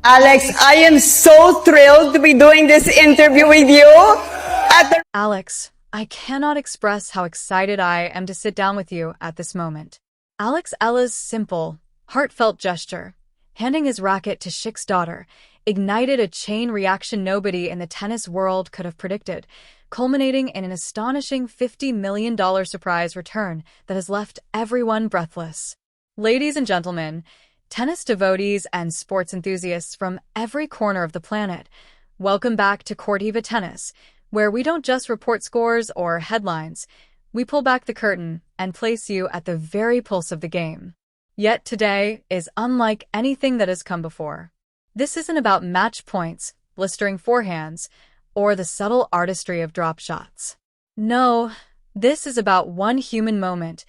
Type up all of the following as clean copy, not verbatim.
Alex, I am so thrilled to be doing this interview with you. Alex, I cannot express how excited I am to sit down with you at this moment. Alex Eala's simple, heartfelt gesture, handing his racket to Sheikh's daughter, ignited a chain reaction nobody in the tennis world could have predicted, culminating in an astonishing $50 million surprise return that has left everyone breathless. Ladies and gentlemen, tennis devotees and sports enthusiasts from every corner of the planet, welcome back to Cortiva Tennis, where we don't just report scores or headlines, we pull back the curtain and place you at the very pulse of the game. Yet today is unlike anything that has come before. This isn't about match points, blistering forehands, or the subtle artistry of drop shots. No, this is about one human moment,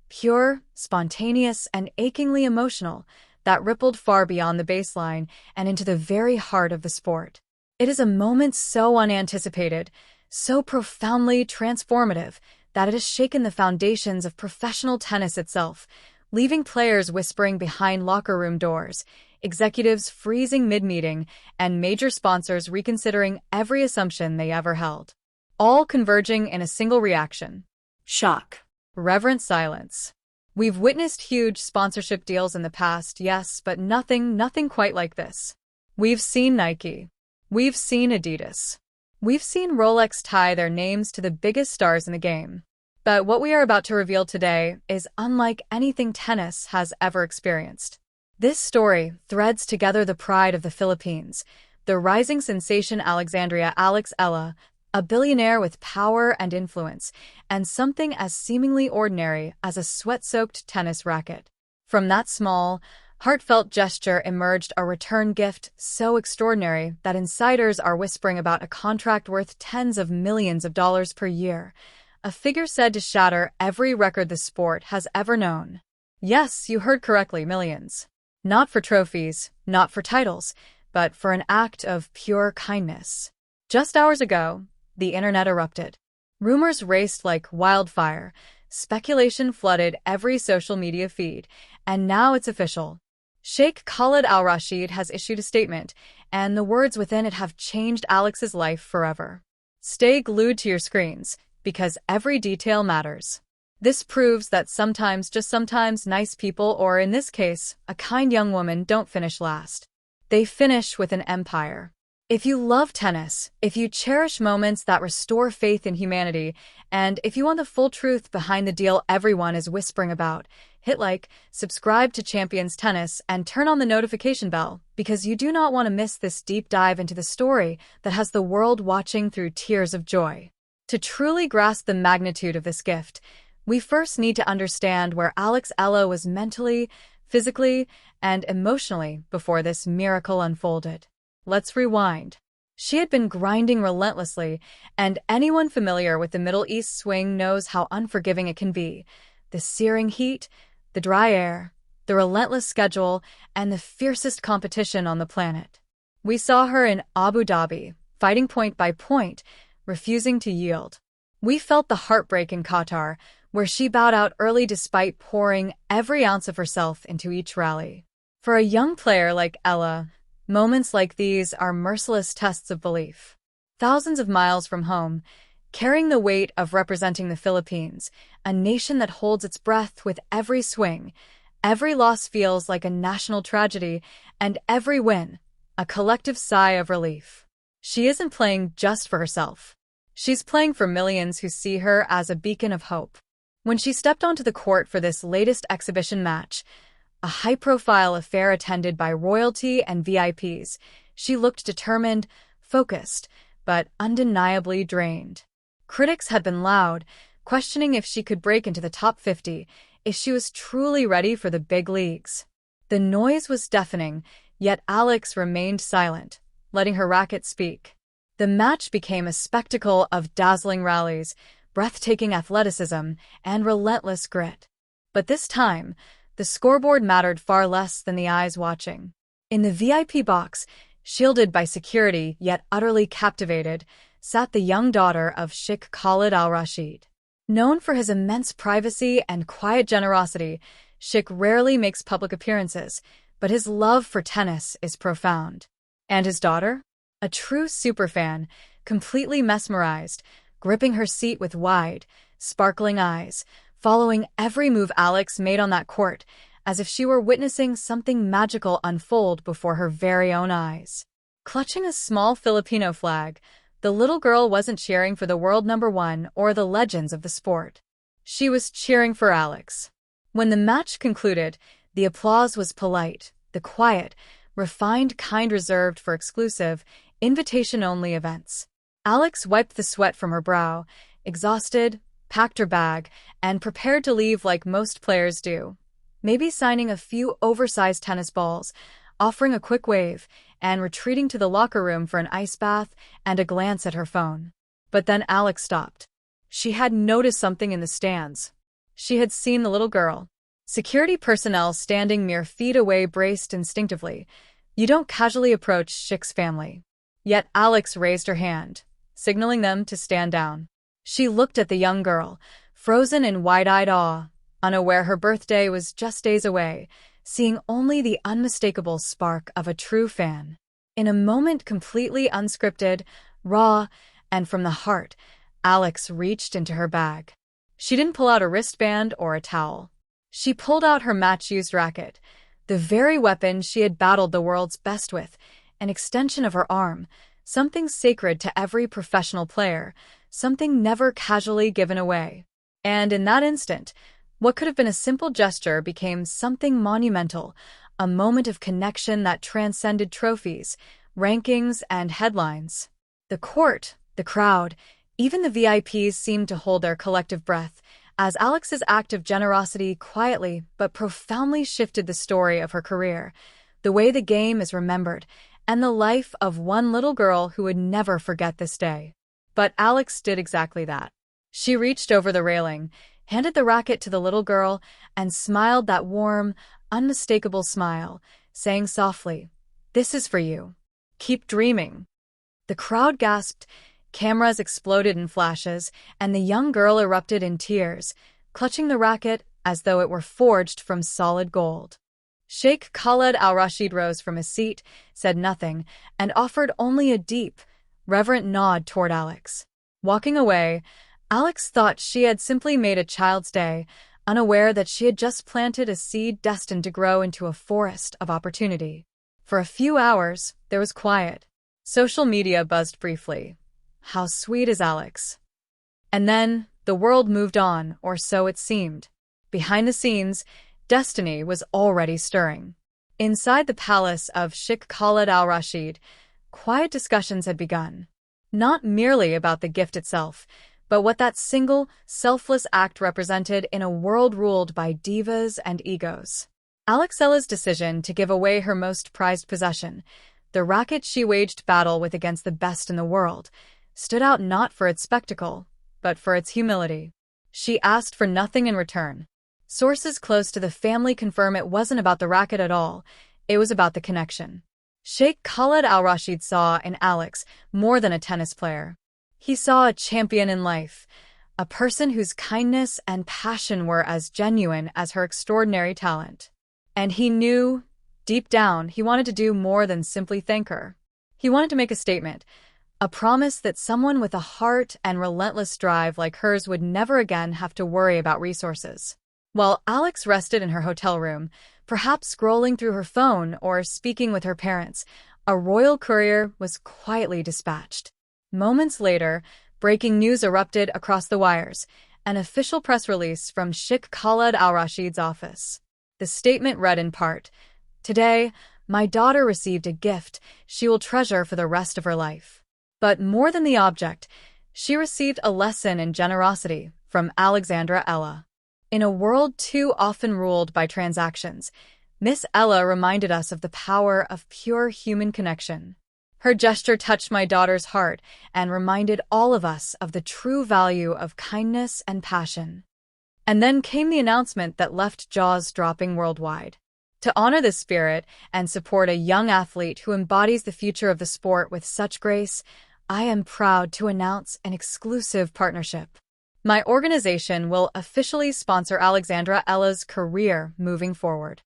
pure, spontaneous, and achingly emotional, that rippled far beyond the baseline and into the very heart of the sport. It is a moment so unanticipated, so profoundly transformative, that it has shaken the foundations of professional tennis itself, leaving players whispering behind locker room doors, executives freezing mid-meeting, and major sponsors reconsidering every assumption they ever held. All converging in a single reaction: shock. Reverent silence. We've witnessed huge sponsorship deals in the past, yes, but nothing quite like this. We've seen Nike. We've seen Adidas. We've seen Rolex tie their names to the biggest stars in the game. But what we are about to reveal today is unlike anything tennis has ever experienced. This story threads together the pride of the Philippines, the rising sensation Alexandria Alex Eala, a billionaire with power and influence, and something as seemingly ordinary as a sweat-soaked tennis racket. From that small, heartfelt gesture emerged a return gift so extraordinary that insiders are whispering about a contract worth tens of millions of dollars per year, a figure said to shatter every record the sport has ever known. Yes, you heard correctly, millions. Not for trophies, not for titles, but for an act of pure kindness. Just hours ago, the internet erupted. Rumors raced like wildfire, speculation flooded every social media feed, and now it's official. Sheikh Khalid al-Rashid has issued a statement, and the words within it have changed Alex's life forever. Stay glued to your screens, because every detail matters. This proves that sometimes, just sometimes, nice people, or in this case, a kind young woman, don't finish last. They finish with an empire. If you love tennis, if you cherish moments that restore faith in humanity, and if you want the full truth behind the deal everyone is whispering about, hit like, subscribe to Champions Tennis, and turn on the notification bell, because you do not want to miss this deep dive into the story that has the world watching through tears of joy. To truly grasp the magnitude of this gift, we first need to understand where Alex Eala was mentally, physically, and emotionally before this miracle unfolded. Let's rewind. She had been grinding relentlessly, and anyone familiar with the Middle East swing knows how unforgiving it can be. The searing heat, the dry air, the relentless schedule, and the fiercest competition on the planet. We saw her in Abu Dhabi, fighting point by point, refusing to yield. We felt the heartbreak in Qatar, where she bowed out early despite pouring every ounce of herself into each rally. For a young player like Eala, moments like these are merciless tests of belief. Thousands of miles from home, carrying the weight of representing the Philippines, a nation that holds its breath with every swing, every loss feels like a national tragedy, and every win, a collective sigh of relief. She isn't playing just for herself. She's playing for millions who see her as a beacon of hope. When she stepped onto the court for this latest exhibition match, a high-profile affair attended by royalty and VIPs, she looked determined, focused, but undeniably drained. Critics had been loud, questioning if she could break into the top 50, if she was truly ready for the big leagues. The noise was deafening, yet Alex remained silent, letting her racket speak. The match became a spectacle of dazzling rallies, breathtaking athleticism, and relentless grit. But this time, the scoreboard mattered far less than the eyes watching. In the VIP box, Shielded by security, yet utterly captivated, sat the young daughter of Sheikh Khalid al-Rashid. Known for his immense privacy and quiet generosity, Sheikh rarely makes public appearances, but his love for tennis is profound. And his daughter? A true superfan, completely mesmerized, gripping her seat with wide, sparkling eyes, following every move Alex made on that court, as if she were witnessing something magical unfold before her very own eyes. Clutching a small Filipino flag, the little girl wasn't cheering for the world #1 or the legends of the sport. She was cheering for Alex. When the match concluded, the applause was polite, the quiet, refined kind reserved for exclusive, invitation-only events. Alex wiped the sweat from her brow, exhausted, packed her bag, and prepared to leave like most players do. Maybe signing a few oversized tennis balls, offering a quick wave, and retreating to the locker room for an ice bath and a glance at her phone. But then Alex stopped. She had noticed something in the stands. She had seen the little girl. Security personnel standing mere feet away braced instinctively. You don't casually approach Sheikh's family. Yet Alex raised her hand, signaling them to stand down. She looked at the young girl, frozen in wide-eyed awe, unaware her birthday was just days away, seeing only the unmistakable spark of a true fan. In a moment completely unscripted, raw, and from the heart, Alex reached into her bag. She didn't pull out a wristband or a towel. She pulled out her match-used racket, the very weapon she had battled the world's best with, an extension of her arm, something sacred to every professional player, something never casually given away. And in that instant, what could have been a simple gesture became something monumental, a moment of connection that transcended trophies, rankings, and headlines. The court, the crowd, even the VIPs seemed to hold their collective breath, as Alex's act of generosity quietly but profoundly shifted the story of her career, the way the game is remembered, and the life of one little girl who would never forget this day. But Alex did exactly that. She reached over the railing, handed the racket to the little girl, and smiled that warm, unmistakable smile, saying softly, "This is for you. Keep dreaming." The crowd gasped, cameras exploded in flashes, and the young girl erupted in tears, clutching the racket as though it were forged from solid gold. Sheikh Khalid al-Rashid rose from his seat, said nothing, and offered only a deep, reverent nod toward Alex. Walking away, Alex thought she had simply made a child's day, unaware that she had just planted a seed destined to grow into a forest of opportunity. For a few hours, there was quiet. Social media buzzed briefly. How sweet is Alex? And then, the world moved on, or so it seemed. Behind the scenes, destiny was already stirring. Inside the palace of Sheikh Khalid al-Rashid, quiet discussions had begun. Not merely about the gift itself, but what that single, selfless act represented in a world ruled by divas and egos. Alex Eala's decision to give away her most prized possession, the racket she waged battle with against the best in the world, stood out not for its spectacle, but for its humility. She asked for nothing in return. Sources close to the family confirm it wasn't about the racket at all, it was about the connection. Sheikh Khalid al-Rashid saw in Alex more than a tennis player. He saw a champion in life, a person whose kindness and passion were as genuine as her extraordinary talent. And he knew, deep down, he wanted to do more than simply thank her. He wanted to make a statement, a promise that someone with a heart and relentless drive like hers would never again have to worry about resources. While Alex rested in her hotel room, perhaps scrolling through her phone or speaking with her parents, a royal courier was quietly dispatched. Moments later, breaking news erupted across the wires, an official press release from Sheikh Khalid al-Rashid's office. The statement read in part, "Today, my daughter received a gift she will treasure for the rest of her life." But more than the object, she received a lesson in generosity from Alex Eala. In a world too often ruled by transactions, Miss Eala reminded us of the power of pure human connection. Her gesture touched my daughter's heart and reminded all of us of the true value of kindness and passion. And then came the announcement that left jaws dropping worldwide. To honor this spirit and support a young athlete who embodies the future of the sport with such grace, I am proud to announce an exclusive partnership. My organization will officially sponsor Alex Eala's career moving forward.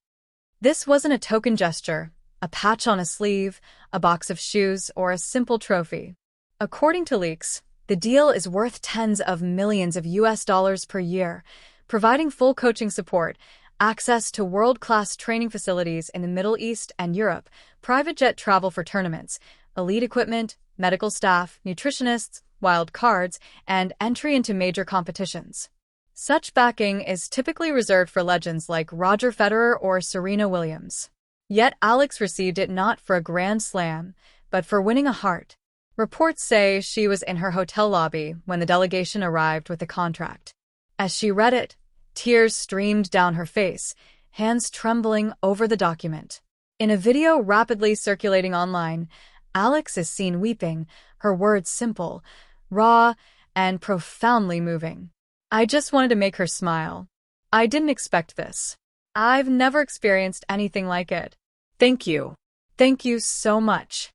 This wasn't a token gesture, a patch on a sleeve, a box of shoes, or a simple trophy. According to leaks, the deal is worth tens of millions of US dollars per year, providing full coaching support, access to world-class training facilities in the Middle East and Europe, private jet travel for tournaments, elite equipment, medical staff, nutritionists, wild cards, and entry into major competitions. Such backing is typically reserved for legends like Roger Federer or Serena Williams. Yet Alex received it not for a grand slam, but for winning a heart. Reports say she was in her hotel lobby when the delegation arrived with the contract. As she read it, tears streamed down her face, hands trembling over the document. In a video rapidly circulating online, Alex is seen weeping, her words simple, raw, and profoundly moving. I just wanted to make her smile. I didn't expect this. I've never experienced anything like it. Thank you. Thank you so much.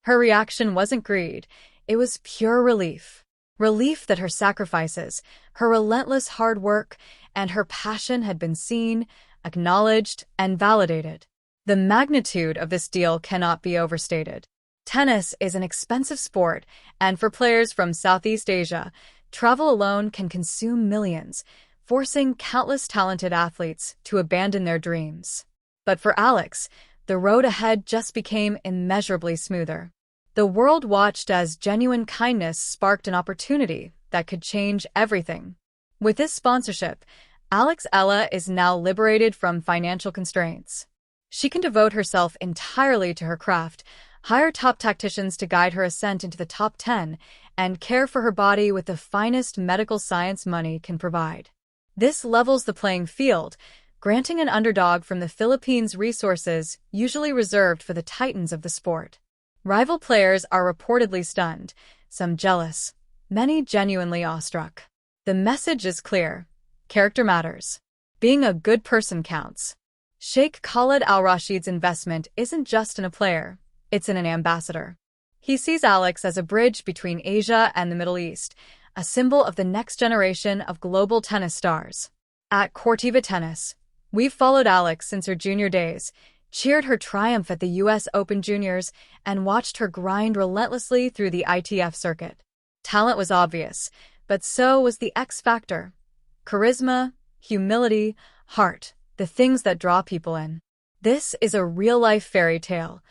Her reaction wasn't greed. It was pure relief. Relief that her sacrifices, her relentless hard work, and her passion had been seen, acknowledged, and validated. The magnitude of this deal cannot be overstated. Tennis is an expensive sport, and for players from Southeast Asia, travel alone can consume millions, forcing countless talented athletes to abandon their dreams. But for Alex, the road ahead just became immeasurably smoother. The world watched as genuine kindness sparked an opportunity that could change everything. With this sponsorship, Alex Eala is now liberated from financial constraints. She can devote herself entirely to her craft, hire top tacticians to guide her ascent into the top 10, and care for her body with the finest medical science money can provide. This levels the playing field, granting an underdog from the Philippines resources usually reserved for the titans of the sport. Rival players are reportedly stunned, some jealous, many genuinely awestruck. The message is clear. Character matters. Being a good person counts. Sheikh Khalid Al Rashid's investment isn't just in a player, it's in an ambassador. He sees Alex as a bridge between Asia and the Middle East, a symbol of the next generation of global tennis stars. At Cortiva Tennis, we've followed Alex since her junior days, cheered her triumph at the US Open Juniors, and watched her grind relentlessly through the ITF circuit. Talent was obvious, but so was the X factor. Charisma, humility, heart, the things that draw people in. This is a real-life fairy tale,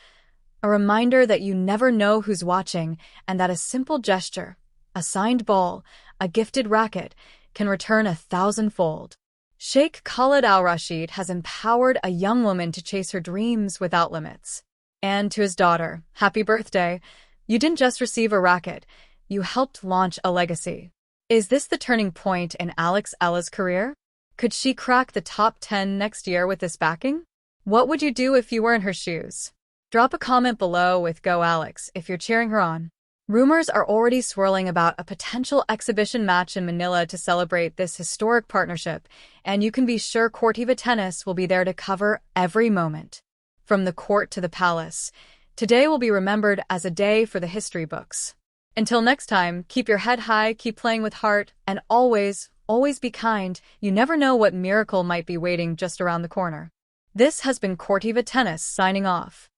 a reminder that you never know who's watching and that a simple gesture, a signed ball, a gifted racket, can return 1,000-fold. Sheikh Khalid Al Rashid has empowered a young woman to chase her dreams without limits. And to his daughter, happy birthday. You didn't just receive a racket, you helped launch a legacy. Is this the turning point in Alex Eala's career? Could she crack the top 10 next year with this backing? What would you do if you were in her shoes? Drop a comment below with Go Alex if you're cheering her on. Rumors are already swirling about a potential exhibition match in Manila to celebrate this historic partnership, and you can be sure Cortiva Tennis will be there to cover every moment. From the court to the palace, today will be remembered as a day for the history books. Until next time, keep your head high, keep playing with heart, and always be kind. You never know what miracle might be waiting just around the corner. This has been Cortiva Tennis signing off.